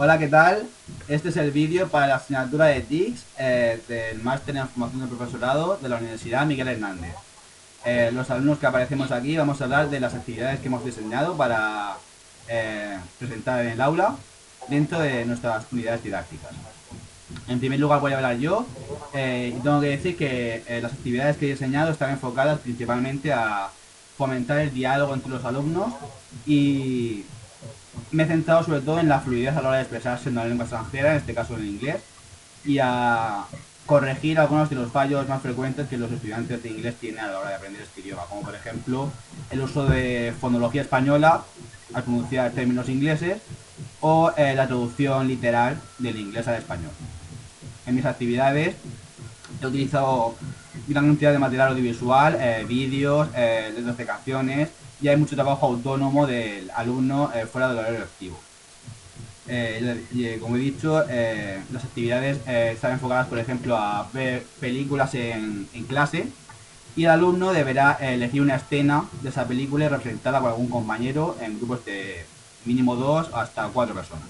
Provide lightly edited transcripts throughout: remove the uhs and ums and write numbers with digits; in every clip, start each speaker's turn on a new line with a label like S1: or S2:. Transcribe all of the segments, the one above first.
S1: Hola, ¿qué tal? Este es el vídeo para la asignatura de TICS del Máster en Formación del Profesorado de la Universidad Miguel Hernández. Los alumnos que aparecemos aquí vamos a hablar de las actividades que hemos diseñado para presentar en el aula dentro de nuestras unidades didácticas. En primer lugar voy a hablar yo y tengo que decir que las actividades que he diseñado están enfocadas principalmente a fomentar el diálogo entre los alumnos y me he centrado sobre todo en la fluidez a la hora de expresarse en una lengua extranjera, en este caso en el inglés, y a corregir algunos de los fallos más frecuentes que los estudiantes de inglés tienen a la hora de aprender este idioma, como por ejemplo el uso de fonología española al pronunciar términos ingleses o la traducción literal del inglés al español. En mis actividades he utilizado gran cantidad de material audiovisual, vídeos, letras de canciones, y hay mucho trabajo autónomo del alumno fuera del horario lectivo. Como he dicho, las actividades están enfocadas, por ejemplo, a ver películas en clase, y el alumno deberá elegir una escena de esa película y representarla con algún compañero en grupos de mínimo 2 hasta 4 personas.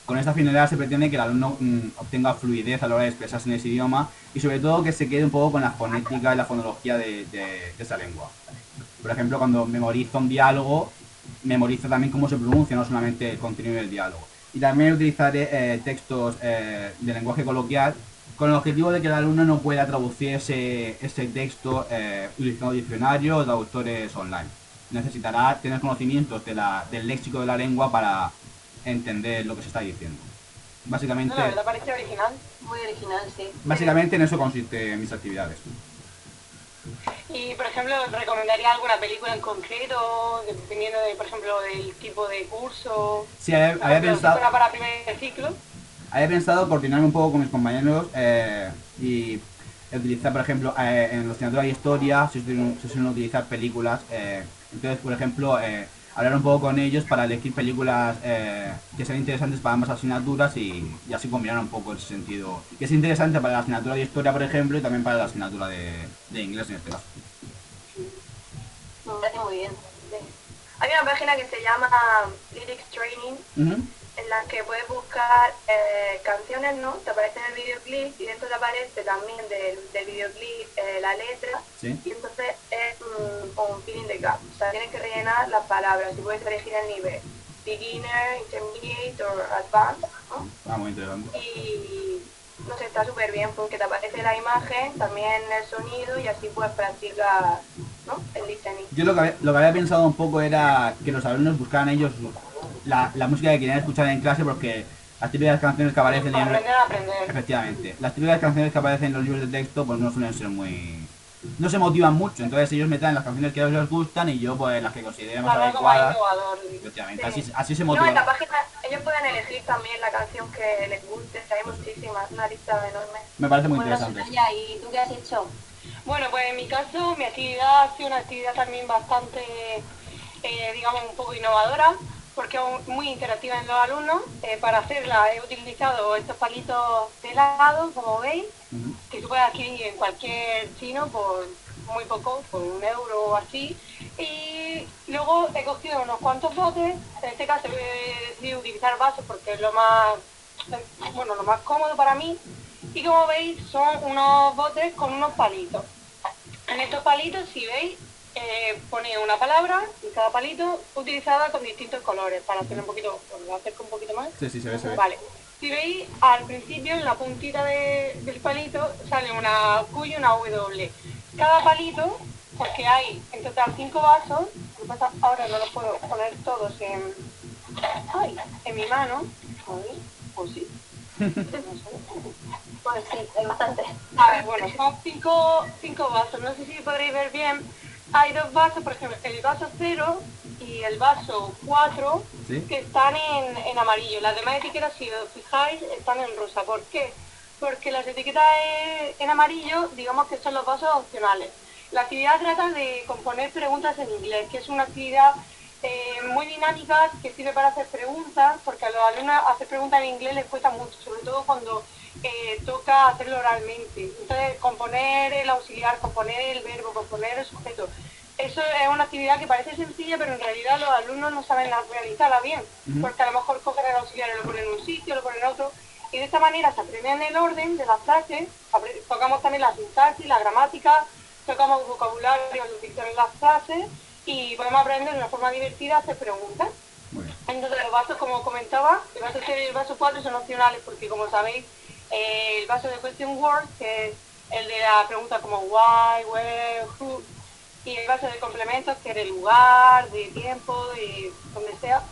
S1: Con esta finalidad se pretende que el alumno obtenga fluidez a la hora de expresarse en ese idioma y sobre todo que se quede un poco con la fonética y la fonología de esa lengua. Por ejemplo, cuando memoriza un diálogo, memoriza también cómo se pronuncia, no solamente el contenido del diálogo. Y también utilizaré textos de lenguaje coloquial con el objetivo de que el alumno no pueda traducir ese texto utilizando diccionarios o traductores online. Necesitará tener conocimientos del léxico de la lengua para entender lo que se está diciendo.
S2: No, la
S1: Básicamente,
S2: verdad parece original.
S3: Muy original, sí.
S1: básicamente en eso consiste mis actividades.
S2: Y, por ejemplo, ¿recomendaría alguna película en concreto, dependiendo de, por ejemplo, del tipo de curso?
S1: Sí,
S2: Por ejemplo, si fuera para primer ciclo.
S1: había pensado coordinarme un poco con mis compañeros y utilizar, por ejemplo, en la asignatura de historia se suelen utilizar películas. Entonces, por ejemplo, hablar un poco con ellos para elegir películas que sean interesantes para ambas asignaturas y así combinar un poco ese sentido. Que es interesante para la asignatura de historia, por ejemplo, y también para la asignatura de inglés en este caso.
S3: Me parece muy bien.
S2: Hay una página que se llama Lyrics Training,
S1: Ujú.
S2: en la que puedes buscar canciones, ¿no? Te aparece en el videoclip y dentro te aparece también del videoclip la letra.
S1: Sí.
S2: Y entonces es un fill in the gap. O sea, tienes que rellenar las palabras y puedes elegir el nivel. Beginner, intermediate o advanced, ¿no?
S1: Ah, muy interesante.
S2: Y no sé, está súper bien porque te aparece la imagen, también el sonido y así puedes practicar, ¿no? El listening.
S1: Yo lo que había pensado un poco era que los alumnos buscaran ellos la música que querían escuchar en clase, porque las típicas canciones que aparecen
S2: Para
S1: en...
S2: aprender a aprender.
S1: Efectivamente, las típicas canciones que aparecen en los libros de texto pues no suelen ser muy... No se motivan mucho, entonces ellos me traen las canciones que a ellos les gustan y yo pues las que consideren más
S2: Claro, algo más
S1: adecuadas.
S2: innovador.
S1: Efectivamente,
S2: Sí.
S1: así se
S2: No, en
S1: motivan.
S2: la página ellos pueden elegir también la canción que les guste, hay
S1: Pues,
S2: muchísimas, una lista enorme.
S1: me parece muy
S3: Bueno,
S1: interesante.
S3: Soraya, ¿y tú qué has hecho?
S2: Bueno, pues en mi caso, mi actividad ha sido una actividad también bastante, digamos, un poco innovadora, porque es muy interactiva en los alumnos. Para hacerla he utilizado estos palitos de helado, como veis,
S1: Ujú.
S2: que tú puedes adquirir en cualquier chino por muy poco, por 1 euro o así. Y luego he cogido unos cuantos botes, en este caso he decidido utilizar vasos porque es lo más, bueno, lo más cómodo para mí. Y como veis son unos botes con unos palitos. En estos palitos, si veis, pone una palabra en cada palito utilizada con distintos colores para hacerlo un poquito, lo acerco un poquito más.
S1: Sí, sí, se ve, se ve.
S2: Vale. Si veis, al principio en la puntita del palito sale una Q y una W. Cada palito, porque hay en total 5 vasos, lo que pasa ahora no los puedo poner todos en mi mano. A ver, pues sí. No sé.
S3: Pues sí, hay bastante.
S2: A ver, bueno, son cinco vasos. No sé si podréis ver bien. Hay dos vasos, por ejemplo, el vaso 0 y el vaso 4,
S1: ¿Sí?
S2: que están en amarillo. Las demás etiquetas, si os fijáis, están en rosa. ¿Por qué? Porque las etiquetas en amarillo, digamos que son los vasos opcionales. La actividad trata de componer preguntas en inglés, que es una actividad muy dinámica que sirve para hacer preguntas, porque a los alumnos hacer preguntas en inglés les cuesta mucho, sobre todo cuando toca hacerlo oralmente. Entonces, componer el auxiliar, componer el verbo, componer el sujeto, eso es una actividad que parece sencilla, pero en realidad los alumnos no saben realizarla bien, porque a lo mejor cogen el auxiliar y lo ponen en un sitio, lo ponen en otro, y de esta manera se aprenden el orden de las frases, tocamos también la sintaxis, la gramática, tocamos vocabulario al utilizar las frases, y podemos aprender de una forma divertida a hacer preguntas. Entonces los vasos, como comentaba, el vaso 0 y el vaso 4 son opcionales porque, como sabéis, el vaso de question words, que es el de la pregunta como why, where, who, y el vaso de complementos, que es el lugar, de tiempo, de donde sea,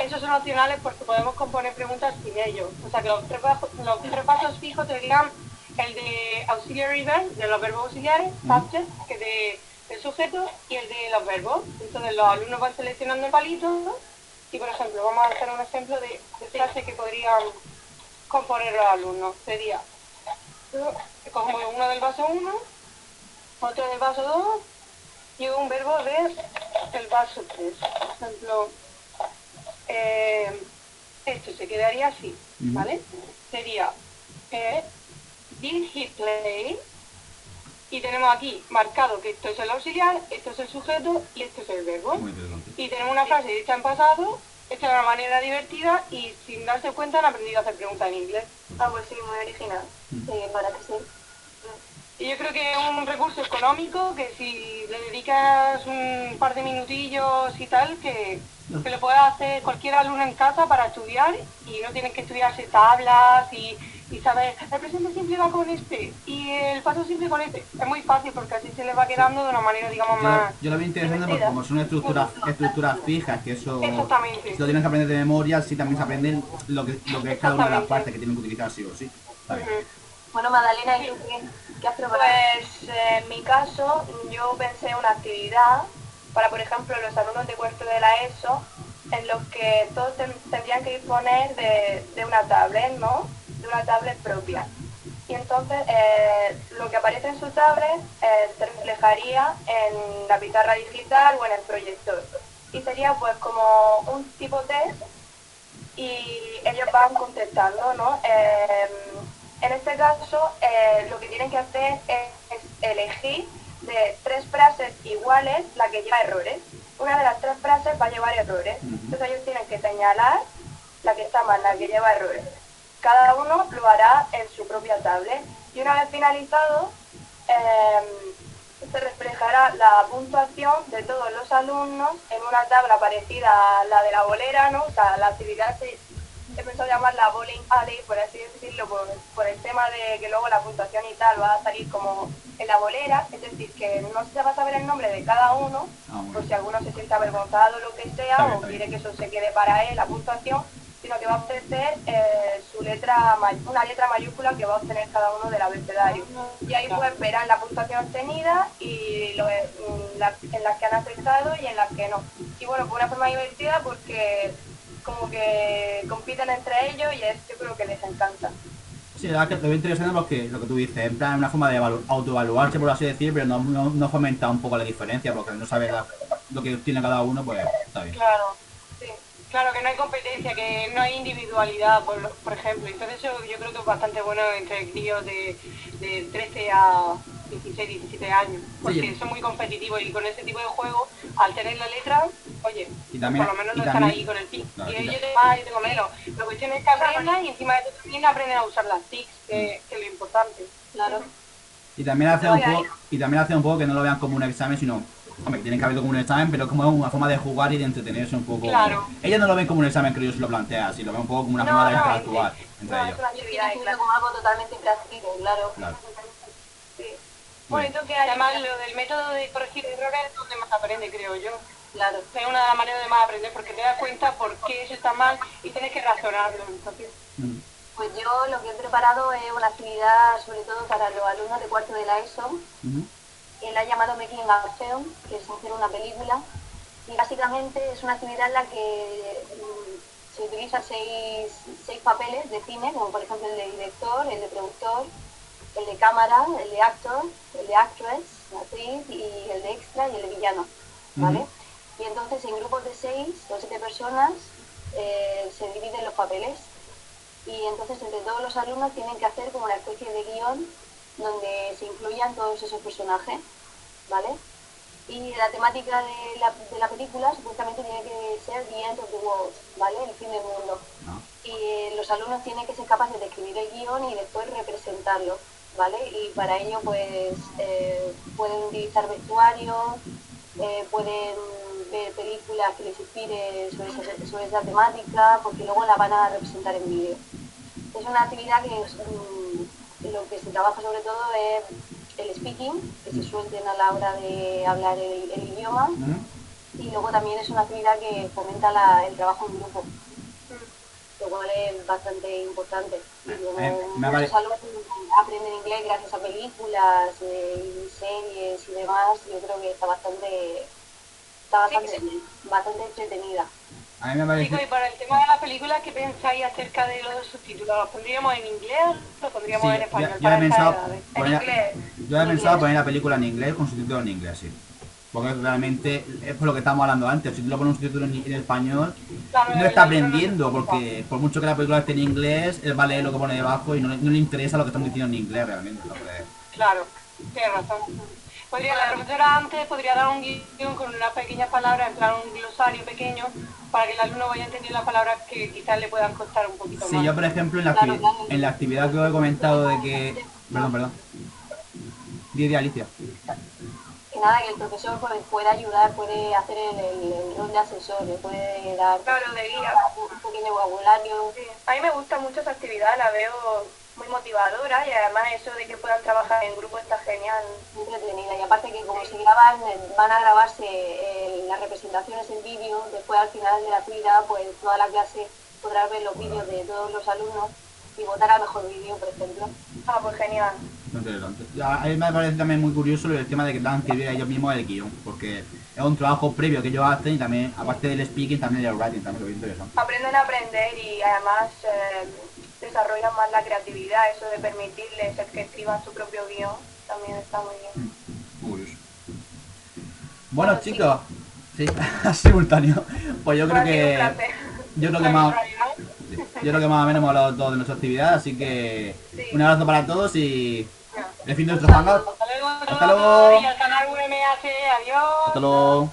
S2: esos son opcionales porque podemos componer preguntas sin ellos. O sea que los tres pasos fijos serían el de auxiliary verb, de los verbos auxiliares, subject, que es del sujeto, y el de los verbos. Entonces los alumnos van seleccionando el palito y, por ejemplo, vamos a hacer un ejemplo de frase que podrían componer los alumnos. Sería, como uno del vaso 1, otro del vaso 2 y un verbo del vaso 3. Por ejemplo, esto se quedaría así, ¿vale? Sería, did he play? Y tenemos aquí marcado que esto es el auxiliar, esto es el sujeto y esto es el verbo. Y tenemos una frase dicha en pasado, hecha de una manera divertida y sin darse cuenta han aprendido a hacer preguntas en inglés.
S3: Ah, pues sí, muy original. Para que sí.
S2: Y yo creo que es un recurso económico que si le dedicas un par de minutillos y tal, que lo puede hacer cualquier alumno en casa para estudiar y no tienen que estudiarse tablas y saber, el presente simple va con este y el paso simple con este. Es muy fácil porque así se les va quedando de una manera, digamos, más...
S1: Yo lo veo interesante porque como son estructuras fijas, que eso
S2: Exactamente.
S1: si lo tienes que aprender de memoria, sí también se aprenden lo que es cada una de las partes que tienen que utilizar sí o sí.
S3: Bueno, Magdalena, ¿y tú qué has preparado?
S4: Pues en mi caso yo pensé una actividad para, por ejemplo, los alumnos de cuarto de la ESO, en los que todos tendrían que disponer de una tablet, ¿no? De una tablet propia. Y entonces lo que aparece en su tablet se reflejaría en la pizarra digital o en el proyector. Y sería pues como un tipo test y ellos van contestando, ¿no? En este caso, lo que tienen que hacer es elegir de 3 frases iguales la que lleva errores. Una de las 3 frases va a llevar errores. Entonces ellos tienen que señalar la que está mal, la que lleva errores. Cada uno lo hará en su propia tablet. Y una vez finalizado, se reflejará la puntuación de todos los alumnos en una tabla parecida a la de la bolera, ¿no? O sea, la actividad he pensado llamarla bowling alley, por así decirlo, por el tema de que luego la puntuación y tal va a salir como en la bolera, es decir, que no se va a saber el nombre de cada uno, por si alguno se siente avergonzado o lo que sea, o quiere que eso se quede para él, la puntuación, sino que va a ofrecer una letra mayúscula que va a obtener cada uno del abecedario. Y ahí pues verán la puntuación obtenida y en las que han acertado y en las que no. Y bueno, fue una forma divertida porque como que compiten entre ellos y yo creo que les encanta.
S1: Sí, la verdad que lo veo interesante porque lo que tú dices, en plan una forma de autoevaluarse, por así decir, pero no fomenta un poco la diferencia, porque al no saber lo que tiene cada uno, pues está bien.
S2: Claro, sí. Claro, que no hay competencia, que no hay individualidad, por ejemplo. Entonces eso yo creo que es bastante bueno entre críos de 13 a 16, 17 años, porque
S1: Sí.
S2: son muy competitivos y con ese tipo de juego, al tener la letra, oye,
S1: Y también,
S2: por lo menos
S1: y
S2: no están
S1: también-
S2: ahí con el tic.
S1: claro,
S2: Y yo tengo más, yo tengo menos. La cuestión es que aprendan y encima de eso también aprenden a usar las tics, que es lo importante.
S3: Claro.
S1: Y también hace un poco que no lo vean como un examen, sino, hombre, tienen que verlo como un examen, pero como una forma de jugar y de entretenerse un poco.
S2: Claro.
S1: Ellos no lo ven como un examen, creo yo, se lo plantea así, lo ven un poco como una forma de interactuar entre ellos.
S3: Es una actividad como algo totalmente impracticable, claro.
S1: Claro.
S2: Sí.
S4: Bueno, ¿y tú qué
S2: Además, lo del método de corregir errores es donde más aprende, creo yo.
S3: Claro.
S2: Es una de las maneras de más aprender porque te das cuenta por qué eso está mal y tienes que razonarlo. Entonces,
S3: Pues yo lo que he preparado es una actividad sobre todo para los alumnos de cuarto de la ESO. Y la he llamado Making a Film, que es hacer una película. Y básicamente es una actividad en la que se utilizan seis papeles de cine, como por ejemplo el de director, el de productor, el de cámara, el de actor, el de actress, la actriz, y el de extra y el de villano, ¿vale? Y entonces en grupos de 6 o 7 personas se dividen los papeles y entonces entre todos los alumnos tienen que hacer como una especie de guión donde se incluyan todos esos personajes, ¿vale? Y la temática de la película supuestamente tiene que ser The End of the World, ¿vale? El fin del mundo.
S1: No.
S3: Y los alumnos tienen que ser capaces de escribir el guión y después representarlo, ¿vale? Y para ello pues pueden utilizar vestuarios, pueden ver películas que les inspire sobre esa temática, porque luego la van a representar en vídeo. Es una actividad que lo que se trabaja sobre todo es el speaking, que se suelten a la hora de hablar el idioma, y luego también es una actividad que fomenta el trabajo en grupo, lo cual es bastante importante. Muchos alumnos aprenden inglés gracias a películas y series y demás. Yo creo que está bastante entretenida.
S1: A mí me parece...
S2: Chicos, y para el tema de las películas, ¿qué pensáis acerca de los subtítulos? ¿Los pondríamos en inglés o los pondríamos en español?
S1: Yo he pensado
S2: inglés.
S1: poner la película en inglés con subtítulos en inglés, sí. Porque realmente es por lo que estábamos hablando antes. Si tú le pones un subtítulo en español,
S2: Claro,
S1: no está aprendiendo, porque por mucho que la película esté en inglés, él va a leer lo que pone debajo y no le interesa lo que están diciendo en inglés realmente.
S2: Claro, tienes razón. La profesora antes podría dar un guión con unas pequeñas palabras, en plan un glosario pequeño, para que el alumno vaya entendiendo las palabras que quizás le puedan costar un poquito más.
S1: Sí, yo por ejemplo en la actividad que os he comentado de que... Perdón. Di Alicia.
S3: Que nada, que el profesor puede ayudar, puede hacer el rol de asesor, le puede dar
S4: de guía.
S3: un pequeño vocabulario.
S4: Sí. A mí me gusta mucho esa actividad, la veo muy motivadora y además eso de que puedan trabajar en grupo está genial.
S3: Muy entretenida, y aparte que como se graban, van a grabarse las representaciones en vídeo, después al final de la actividad pues toda la clase podrá ver los vídeos de todos los alumnos y votar al mejor vídeo, por ejemplo.
S4: Ah, pues genial.
S1: A mí me parece también muy curioso el tema de que tengan que escribir ellos mismos el guión, porque es un trabajo previo que ellos hacen y también, aparte del speaking, también el writing, también lo veo interesante.
S4: Aprenden a aprender y además desarrollan más la creatividad, eso de permitirles el que escriban su propio guión, también está muy bien.
S1: Muy curioso. Bueno, chicos, sí, simultáneo. Pues yo creo que... Yo creo que más o menos hemos hablado todo de nuestra actividad, así que un abrazo para todos y el fin de nuestro hangout.
S2: Hasta luego.
S1: Hasta luego.
S2: Y al canal VMH, adiós.
S1: Hasta luego.